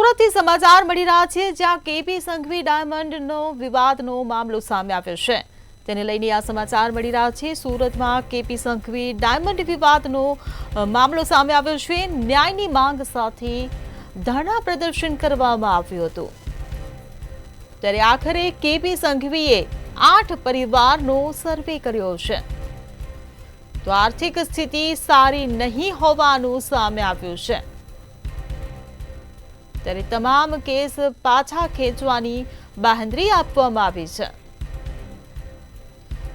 સુરતથી સમાચાર મળી રહ્યા છે જ્યાં કેપી સંઘવી ડાયમંડનો વિવાદનો મામલો સામે આવ્યો છે। તેને લઈને આ સમાચાર મળી રહ્યા છે। સુરતમાં કેપી સંઘવી ડાયમંડ વિવાદનો મામલો સામે આવ્યો છે। ન્યાયની માંગ સાથે ધરણા પ્રદર્શન કરવામાં આવ્યું હતું। ત્યારે આખરે કેપી સંઘવીએ 8 પરિવારનો સર્વે કર્યો છે તો આર્થિક સ્થિતિ સારી નહીં હોવાનું સામે આવ્યું છે। ત્યારે તમામ કેસ પાછા ખેંચવાની બાંહેધરી આપવામાં આવી છે।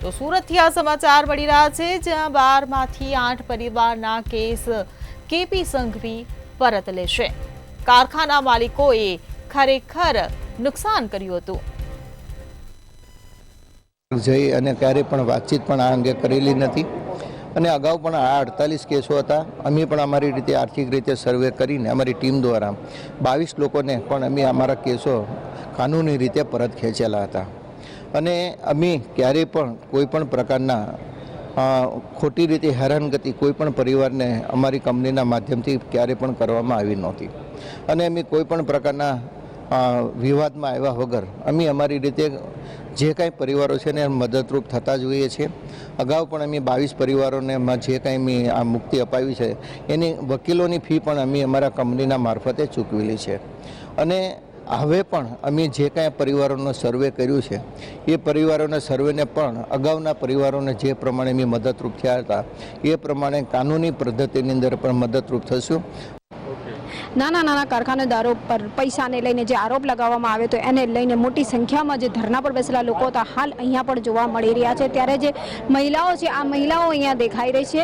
તો સુરતથી આ સમાચાર મળી રહ્યા છે જ્યાં 12માંથી 8 પરિવારના કેસ કેપી સંઘવી પરત લેશે। કારખાના માલિકોએ ખરેખર નુકસાન કર્યું હતું। જઈ અને ક્યારે પણ વાતચીત પણ આ અંગે કરેલી નથી અને અગાઉ પણ આ 48 કેસો હતા। અમે પણ અમારી રીતે આર્થિક રીતે સર્વે કરીને અમારી ટીમ દ્વારા 22 લોકોને પણ અમે અમારા કેસો કાનૂની રીતે પરત ખેંચેલા હતા અને અમે ક્યારેય પણ કોઈ પણ પ્રકારના ખોટી રીતે હેરાનગતિ કોઈ પણ પરિવારને અમારી કંપનીના માધ્યમથી ક્યારેય પણ કરવામાં આવી નહોતી અને અમે કોઈ પણ પ્રકારના વિવાદમાં આવ્યા વગર અમે અમારી રીતે જે કાંઈ પરિવારો છે ને મદદરૂપ થતા જોઈએ છીએ। અગાઉ પણ અમે 22 પરિવારોને જે કાંઈ અમે આ મુક્તિ અપાવી છે એની વકીલોની ફી પણ અમે અમારા કંપનીના મારફતે ચૂકવેલી છે અને હવે પણ અમે જે કાંઈ પરિવારોનો સર્વે કર્યું છે એ પરિવારોના સર્વેને પણ અગાઉના પરિવારોને જે પ્રમાણે અમે મદદરૂપ થયા હતા એ પ્રમાણે કાનૂની પદ્ધતિની અંદર પણ મદદરૂપ થશું। નાના કારખાનેદારો પર પૈસાને લઈને જે આરોપ લગાવવામાં આવે તો એને લઈને મોટી સંખ્યામાં જે ધરના પર બેસેલા લોકો હતા હાલ અહીંયા પણ જોવા મળી રહ્યા છે। ત્યારે જે મહિલાઓ છે આ મહિલાઓ અહીંયા દેખાઈ રહી છે।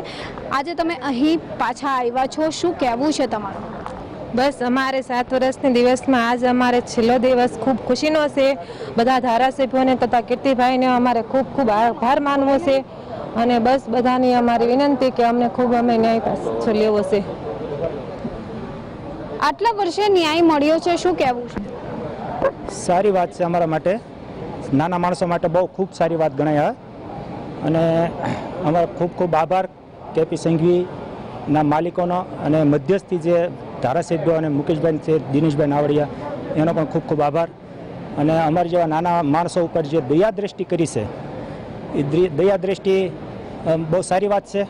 આજે તમે અહીં પાછા આવ્યા છો, શું કહેવું છે તમારું? બસ અમારે 7 વર્ષના દિવસમાં આજ અમારે છેલ્લો દિવસ ખૂબ ખુશીનો છે। બધા ધારાસભ્યોને તથા કીર્તિભાઈને અમારે ખૂબ ખૂબ આભાર માનવો છે અને બસ બધાની અમારી વિનંતી કે અમને ખૂબ અમે ન્યાય પાછો લેવો છે। આટલા વર્ષે ન્યાય મળ્યો છે, શું કહેવું છે? સારી વાત છે અમારા માટે, નાના માણસો માટે બહુ ખૂબ સારી વાત ગણાય અને અમારો ખૂબ ખૂબ આભાર કેપી સંઘવીના માલિકોનો અને મધ્યસ્થી જે ધારાસભ્યો અને મુકેશભાઈ છે, દિનેશભાઈ નાવડિયા એનો પણ ખૂબ ખૂબ આભાર અને અમારા જેવા નાના માણસો ઉપર જે દયા દ્રષ્ટિ કરી છે એ દયા દ્રષ્ટિ બહુ સારી વાત છે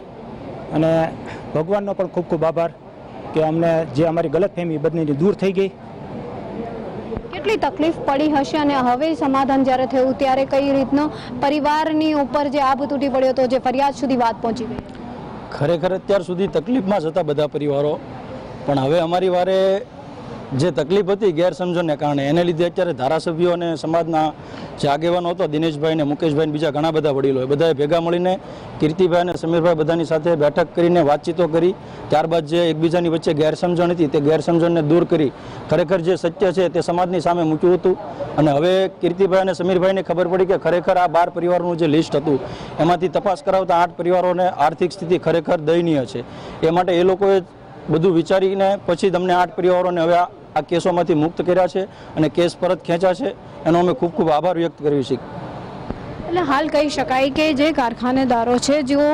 અને ભગવાનનો પણ ખૂબ ખૂબ આભાર કે અમને જે અમારી ગલતફહેમી બધી દૂર થઈ ગઈ। કેટલી તકલીફ પડી હશે અને હવે સમાધાન જ્યારે થયું ત્યારે કઈ રીતનો પરિવારની ઉપર જે આભ તૂટી પડ્યો હતો, જે ફરિયાદ સુધી વાત પહોંચી ગઈ? ખરેખર અત્યાર સુધી તકલીફમાં જ હતા બધા પરિવારો, પણ હવે અમારી વારે જે તકલીફ હતી ગેરસમજણને કારણે એને લીધે અત્યારે ધારાસભ્યો અને સમાજના જે આગેવાનો હતો દિનેશભાઈ ને મુકેશભાઈ બીજા ઘણા બધા વડીલો બધાએ ભેગા મળીને કીર્તિભાઈ અને સમીરભાઈ બધાની સાથે બેઠક કરીને વાતચીતો કરી। ત્યારબાદ જે એકબીજાની વચ્ચે ગેરસમજણ હતી તે ગેરસમજણને દૂર કરી ખરેખર જે સત્ય છે તે સમાજની સામે મૂક્યું હતું અને હવે કીર્તિભાઈ અને સમીરભાઈને ખબર પડી કે ખરેખર આ 12 પરિવારોનું જે લિસ્ટ હતું એમાંથી તપાસ કરાવતા 8 પરિવારોને આર્થિક સ્થિતિ ખરેખર દયનીય છે। એ માટે એ લોકોએ બધું વિચારીને પછી તમને 8 પરિવારોને હવે આ કેસોમાંથી મુક્ત કર્યા છે અને કેસ પરત ખેંચ્યા છે, એનો અમે ખૂબ ખૂબ આભાર વ્યક્ત કરીએ છીએ। એટલે હાલ કહી શકાય કે જે કારખાનેદારો છે જેઓ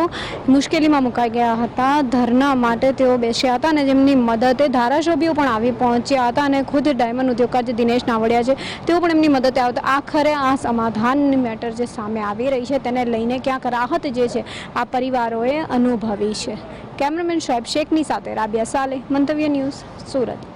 મુશ્કેલીમાં મુકાઈ ગયા હતા, ધરના માટે તેઓ બેસ્યા હતા અને જેમની મદદે ધારાસભ્યો પણ આવી પહોંચ્યા હતા અને ખુદ ડાયમંડ ઉદ્યોગકાર જે દિનેશ નાવડિયા છે તેઓ પણ એમની મદદે આવ્યા હતા। આખરે આ સમાધાનની મેટર જે સામે આવી રહી છે તેને લઈને ક્યાંક રાહત જે છે આ પરિવારોએ અનુભવી છે। કેમેરામેન શોએબ શેખની સાથે રાબિયા સાલેહ, મંતવ્ય ન્યૂઝ, સુરત।